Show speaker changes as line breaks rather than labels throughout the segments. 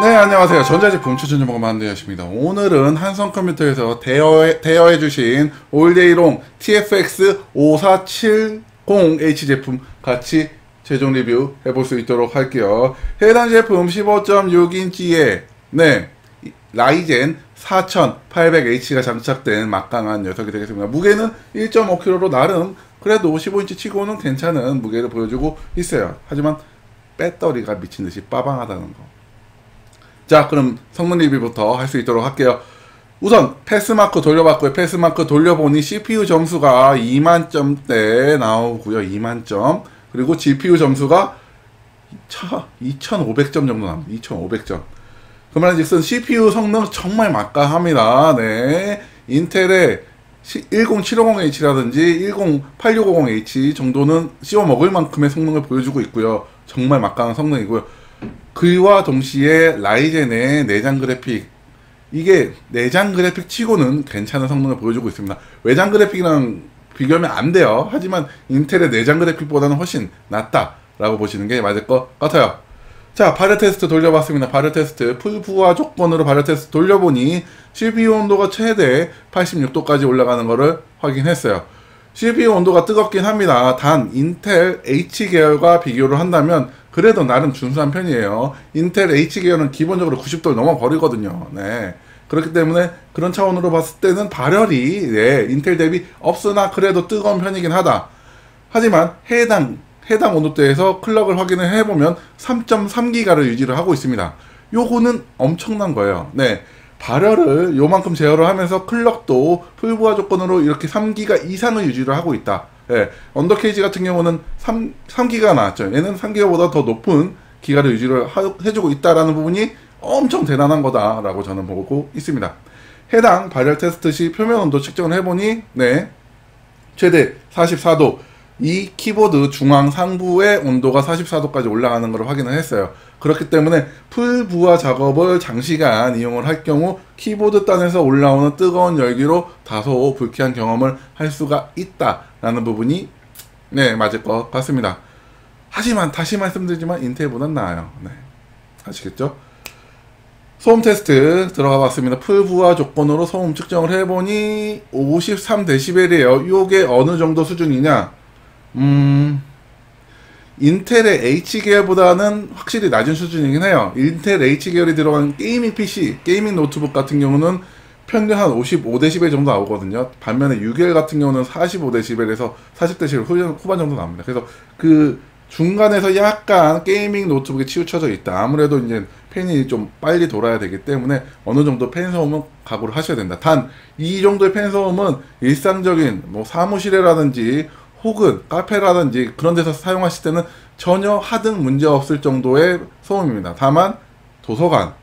네, 안녕하세요. 전자제품 추천 전문가 만두였습니다. 오늘은 한성컴퓨터에서 대여해주신 올데이롱 TFX 5470H 제품 같이 최종 리뷰 해볼 수 있도록 할게요. 해당 제품 15.6인치에 라이젠 4800H가 장착된 막강한 녀석이 되겠습니다. 무게는 1.5kg로 나름 그래도 15인치 치고는 괜찮은 무게를 보여주고 있어요. 하지만 배터리가 미친듯이 빠방하다는 거. 자, 그럼 성능 리뷰부터 할 수 있도록 할게요. 우선 패스마크 돌려봤고요. 패스마크 돌려보니 CPU 점수가 2만점대 나오고요. 2만점. 그리고 GPU 점수가 2500점 정도 나옵니다. 2500점. 그 말인즉슨 CPU 성능 정말 막강합니다. 네, 인텔의 10750H라든지 10860H 정도는 씌워 먹을 만큼의 성능을 보여주고 있고요. 정말 막강한 성능이고요. 그와 동시에 라이젠의 내장 그래픽, 이게 내장 그래픽 치고는 괜찮은 성능을 보여주고 있습니다. 외장 그래픽이랑 비교하면 안 돼요. 하지만 인텔의 내장 그래픽보다는 훨씬 낫다라고 보시는 게 맞을 것 같아요. 자, 발열 테스트 돌려봤습니다. 발열 테스트 풀부하 조건으로 발열 테스트 돌려보니 CPU 온도가 최대 86도까지 올라가는 것을 확인했어요. CPU 온도가 뜨겁긴 합니다. 단 인텔 H계열과 비교를 한다면 그래도 나름 준수한 편이에요. 인텔 H계열은 기본적으로 90도를 넘어버리거든요. 네, 그렇기 때문에 그런 차원으로 봤을 때는 발열이 인텔 대비 없으나 그래도 뜨거운 편이긴 하다. 하지만 해당 온도대에서 클럭을 확인을 해보면 3.3기가를 유지를 하고 있습니다. 요거는 엄청난 거예요. 네, 발열을 요만큼 제어를 하면서 클럭도 풀부하 조건으로 이렇게 3기가 이상을 유지를 하고 있다. 예, 언더케이지 같은 경우는 3기가 나왔죠. 얘는 3기가보다 더 높은 기가를 유지를 해주고 있다라는 부분이 엄청 대단한 거다라고 저는 보고 있습니다. 해당 발열 테스트 시 표면 온도 측정을 해보니 최대 44도, 이 키보드 중앙 상부의 온도가 44도까지 올라가는 것을 확인을 했어요. 그렇기 때문에 풀부하 작업을 장시간 이용을 할 경우 키보드 단에서 올라오는 뜨거운 열기로 다소 불쾌한 경험을 할 수가 있다라는 부분이 맞을 것 같습니다. 하지만 다시 말씀드리지만 인텔보단 나아요. 네, 아시겠죠? 소음 테스트 들어가 봤습니다. 풀부하 조건으로 소음 측정을 해보니 53dB이에요. 요게 어느 정도 수준이냐? 인텔의 H계열보다는 확실히 낮은 수준이긴 해요. 인텔 H계열이 들어간 게이밍 PC, 게이밍 노트북 같은 경우는 평균 한 55dB 정도 나오거든요. 반면에 6계열 같은 경우는 45dB에서 40dB 후반 정도 나옵니다. 그래서 그 중간에서 약간 게이밍 노트북에 치우쳐져 있다. 아무래도 이제 팬이 좀 빨리 돌아야 되기 때문에 어느 정도 팬 소음은 각오를 하셔야 된다. 단 이 정도의 팬 소음은 일상적인 뭐 사무실이라든지 혹은 카페라든지 그런 데서 사용하실 때는 전혀 하등 문제 없을 정도의 소음입니다. 다만 도서관,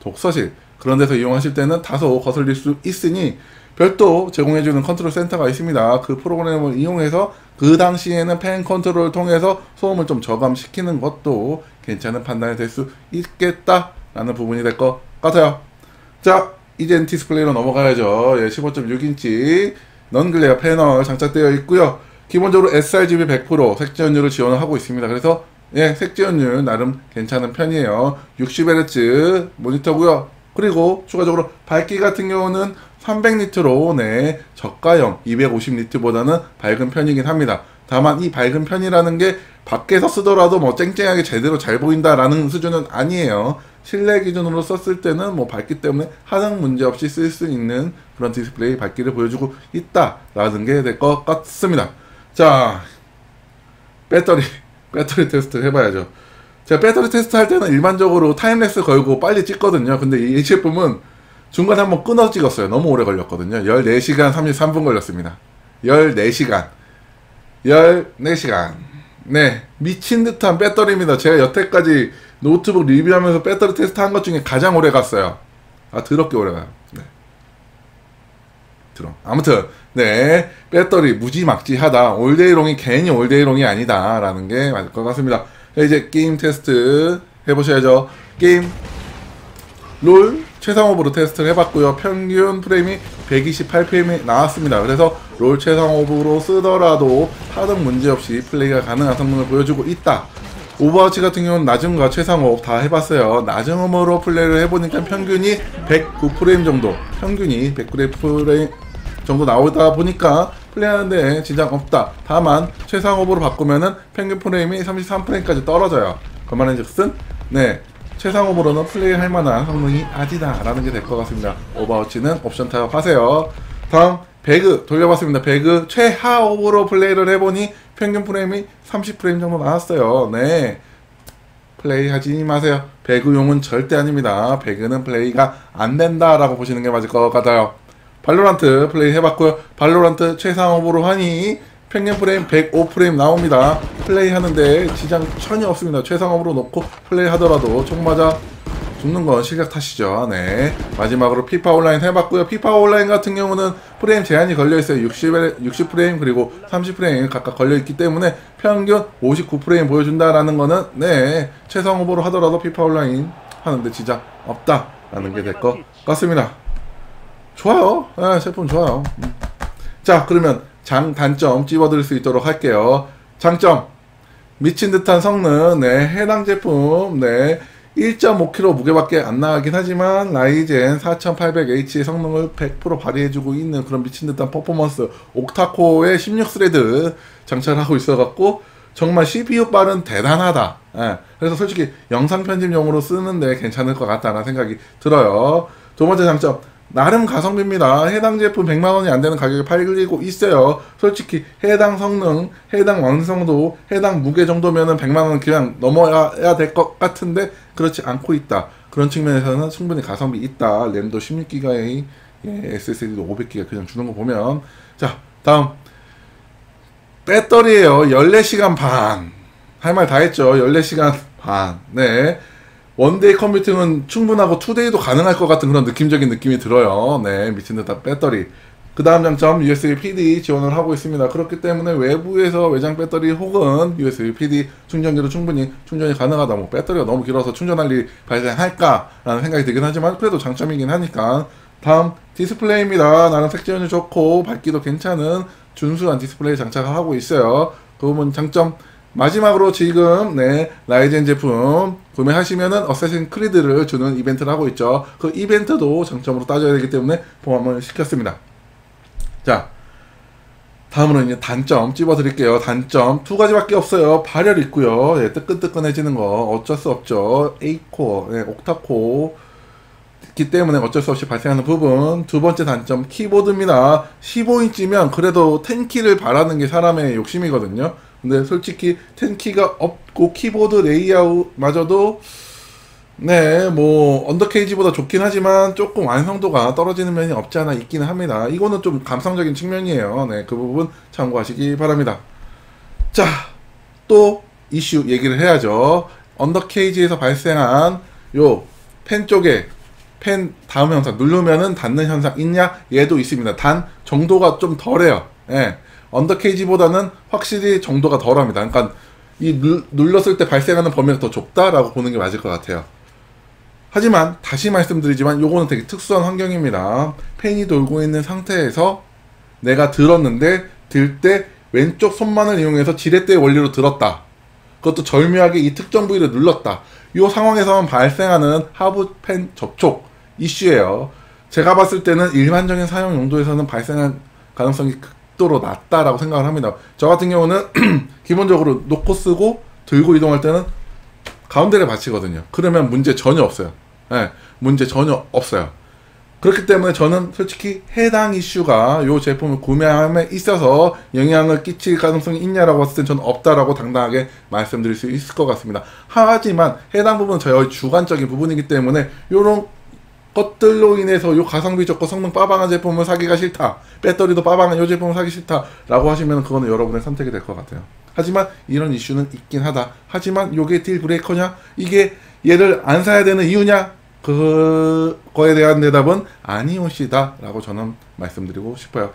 독서실 그런 데서 이용하실 때는 다소 거슬릴 수 있으니 별도 제공해주는 컨트롤 센터가 있습니다. 그 프로그램을 이용해서 그 당시에는 팬 컨트롤을 통해서 소음을 좀 저감시키는 것도 괜찮은 판단이 될 수 있겠다라는 부분이 될 것 같아요. 자, 이젠 디스플레이로 넘어가야죠. 15.6인치 넌글레어 패널 장착되어 있고요. 기본적으로 sRGB 100% 색지연율을 지원을 하고 있습니다. 그래서 색지연율 나름 괜찮은 편이에요. 60Hz 모니터고요. 그리고 추가적으로 밝기 같은 경우는 300니트로 저가형 250니트보다는 밝은 편이긴 합니다. 다만 이 밝은 편이라는 게 밖에서 쓰더라도 뭐 쨍쨍하게 제대로 잘 보인다라는 수준은 아니에요. 실내 기준으로 썼을 때는 뭐 밝기 때문에 하등 문제 없이 쓸 수 있는 그런 디스플레이 밝기를 보여주고 있다라는 게 될 것 같습니다. 자, 배터리 테스트 해봐야죠. 제가 배터리 테스트 할 때는 일반적으로 타임랩스 걸고 빨리 찍거든요. 근데 이 제품은 중간에 한번 끊어 찍었어요. 너무 오래 걸렸거든요. 14시간 33분 걸렸습니다. 14시간. 네, 미친 듯한 배터리입니다. 제가 여태까지 노트북 리뷰하면서 배터리 테스트 한 것 중에 가장 오래 갔어요. 더럽게 오래 가요. 아무튼 배터리 무지막지하다. 올데이롱이 괜히 올데이롱이 아니다 라는 게 맞을 것 같습니다. 이제 게임 테스트 해보셔야죠. 게임 롤 최상업으로 테스트를 해봤고요. 평균 프레임이 128프레임이 나왔습니다. 그래서 롤 최상업으로 쓰더라도 하등 문제없이 플레이가 가능한 성능을 보여주고 있다 오버워치 같은 경우는 낮음과 최상업 다 해봤어요. 낮음으로 플레이를 해보니까 평균이 109프레임 정도, 평균이 109프레임 정도 나오다 보니까 플레이하는데 지장 없다. 다만 최상업으로 바꾸면은 평균 프레임이 33프레임까지 떨어져요. 그 말은즉슨 네, 최상업으로는 플레이할 만한 성능이 아니다 라는 게 될 것 같습니다. 오버워치는 옵션 타협하세요. 다음 배그 돌려봤습니다. 배그 최하업으로 플레이를 해보니 평균 프레임이 30프레임 정도 나왔어요. 네, 플레이 하지 마세요. 배그용은 절대 아닙니다. 배그는 플레이가 안 된다 라고 보시는 게 맞을 것 같아요. 발로란트 플레이 해봤고요. 발로란트 최상업으로 하니 평균 프레임 105프레임 나옵니다. 플레이 하는데 지장 전혀 없습니다. 최상업으로 놓고 플레이 하더라도 총 맞아 죽는 건 실력 탓이죠. 네, 마지막으로 피파 온라인 해봤고요. 피파 온라인 같은 경우는 프레임 제한이 걸려있어요. 60프레임 그리고 30프레임 각각 걸려있기 때문에 평균 59프레임 보여준다라는 거는 네, 최상업으로 하더라도 피파 온라인 하는데 지장 없다라는 게 될 것 같습니다. 좋아요. 네, 제품 좋아요. 자, 그러면 단점 찝어드릴 수 있도록 할게요. 장점, 미친 듯한 성능. 네, 해당 제품 네, 1.5kg 무게밖에 안 나가긴 하지만 라이젠 4800H의 성능을 100% 발휘해주고 있는 그런 미친 듯한 퍼포먼스. 옥타코어의 16스레드 장착하고 있어갖고 정말 CPU 발은 대단하다. 예, 그래서 솔직히 영상 편집용으로 쓰는데 괜찮을 것 같다는 생각이 들어요. 두 번째 장점, 나름 가성비입니다. 해당 제품 100만원이 안되는 가격에 팔리고 있어요. 솔직히 해당 성능, 해당 완성도, 해당 무게 정도면은 100만원 그냥 넘어야 될 것 같은데 그렇지 않고 있다. 그런 측면에서는 충분히 가성비 있다. 램도 16기가의 SSD도 500기가 그냥 주는 거 보면. 자, 다음 배터리에요. 14시간 반. 할 말 다 했죠. 14시간 반. 네, 원데이 컴퓨팅은 충분하고 투데이도 가능할 것 같은 그런 느낌적인 느낌이 들어요. 네, 미친듯한 배터리. 그 다음 장점, USB PD 지원을 하고 있습니다. 그렇기 때문에 외부에서 외장 배터리 혹은 USB PD 충전기로 충분히 충전이 가능하다. 뭐 배터리가 너무 길어서 충전할 일이 발생할까 라는 생각이 들긴 하지만 그래도 장점이긴 하니까. 다음 디스플레이입니다. 나름 색지연이 좋고 밝기도 괜찮은 준수한 디스플레이 장착을 하고 있어요. 그 부분 장점. 마지막으로 지금 네, 라이젠 제품 구매하시면은 어쌔신 크리드를 주는 이벤트를 하고 있죠. 그 이벤트도 장점으로 따져야 되기 때문에 포함을 시켰습니다. 자, 다음으로 이제 단점 찝어드릴게요. 단점 두 가지밖에 없어요. 발열 있고요. 네, 뜨끈뜨끈해지는 거 어쩔 수 없죠. 8코어, 네, 옥타코어 있기 때문에 어쩔 수 없이 발생하는 부분. 두 번째 단점 키보드입니다. 15인치면 그래도 10키를 바라는 게 사람의 욕심이거든요. 근데 솔직히 10키가 없고 키보드 레이아웃마저도 네, 뭐 언더케이지보다 좋긴 하지만 조금 완성도가 떨어지는 면이 없지 않아 있기는 합니다. 이거는 좀 감성적인 측면이에요. 네, 그 부분 참고하시기 바랍니다. 자, 또 이슈 얘기를 해야죠. 언더케이지에서 발생한 요 펜 쪽에 펜 다음 현상 누르면은 닿는 현상 있냐? 얘도 있습니다. 단 정도가 좀 덜해요. 예. 언더케이지보다는 확실히 정도가 덜합니다. 그러니까 이 눌렀을 때 발생하는 범위가 더 좁다라고 보는 게 맞을 것 같아요. 하지만 다시 말씀드리지만 요거는 되게 특수한 환경입니다. 펜이 돌고 있는 상태에서 내가 들었는데 들 때 왼쪽 손만을 이용해서 지렛대 원리로 들었다. 그것도 절묘하게 이 특정 부위를 눌렀다. 이 상황에서만 발생하는 하부 펜 접촉 이슈예요. 제가 봤을 때는 일반적인 사용 용도에서는 발생할 가능성이 극도로 낮다라고 생각을 합니다. 저 같은 경우는 기본적으로 놓고 쓰고 들고 이동할 때는 가운데를 받치거든요. 그러면 문제 전혀 없어요. 네, 문제 전혀 없어요. 그렇기 때문에 저는 솔직히 해당 이슈가 이 제품을 구매함에 있어서 영향을 끼칠 가능성이 있냐라고 봤을 땐 저는 없다라고 당당하게 말씀드릴 수 있을 것 같습니다. 하지만 해당 부분은 저의 주관적인 부분이기 때문에 이런 것들로 인해서 요 가성비 좋고 성능 빠방한 제품을 사기가 싫다, 배터리도 빠방한 요 제품을 사기 싫다 라고 하시면 그거는 여러분의 선택이 될 것 같아요. 하지만 이런 이슈는 있긴 하다. 하지만 요게 딜 브레이커냐? 이게 얘를 안 사야 되는 이유냐? 그거에 대한 대답은 아니오시다 라고 저는 말씀드리고 싶어요.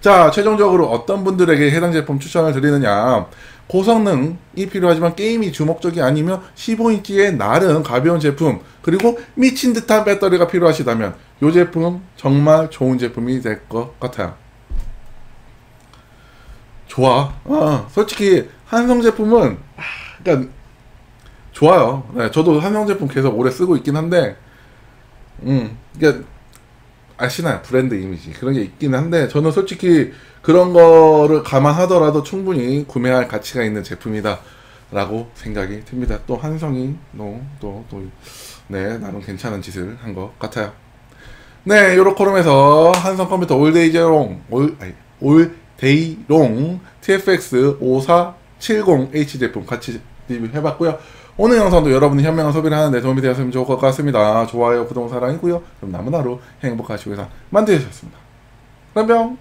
자, 최종적으로 어떤 분들에게 해당 제품 추천을 드리느냐. 고성능이 필요하지만 게임이 주목적이 아니며 15인치의 나름 가벼운 제품, 그리고 미친 듯한 배터리가 필요하시다면 이 제품 정말 좋은 제품이 될 것 같아요. 좋아. 솔직히 한성 제품은 그러니까 좋아요. 네, 저도 삼성 제품 계속 오래 쓰고 있긴 한데, 이게 아시나요? 브랜드 이미지 그런 게 있긴 한데 저는 솔직히 그런 거를 감안하더라도 충분히 구매할 가치가 있는 제품이다 라고 생각이 듭니다. 또 한성이 네, 나름 괜찮은 짓을 한 것 같아요. 네, 요렇게 한성 컴퓨터 올데이롱 TFX 5470H 제품 같이 리뷰해봤고요. 오늘 영상도 여러분이 현명한 소비를 하는 데 도움이 되었으면 좋을 것 같습니다. 좋아요, 구독, 사랑이고요. 그럼 남은 하루 행복하시고 만드셨습니다. 그럼 뿅!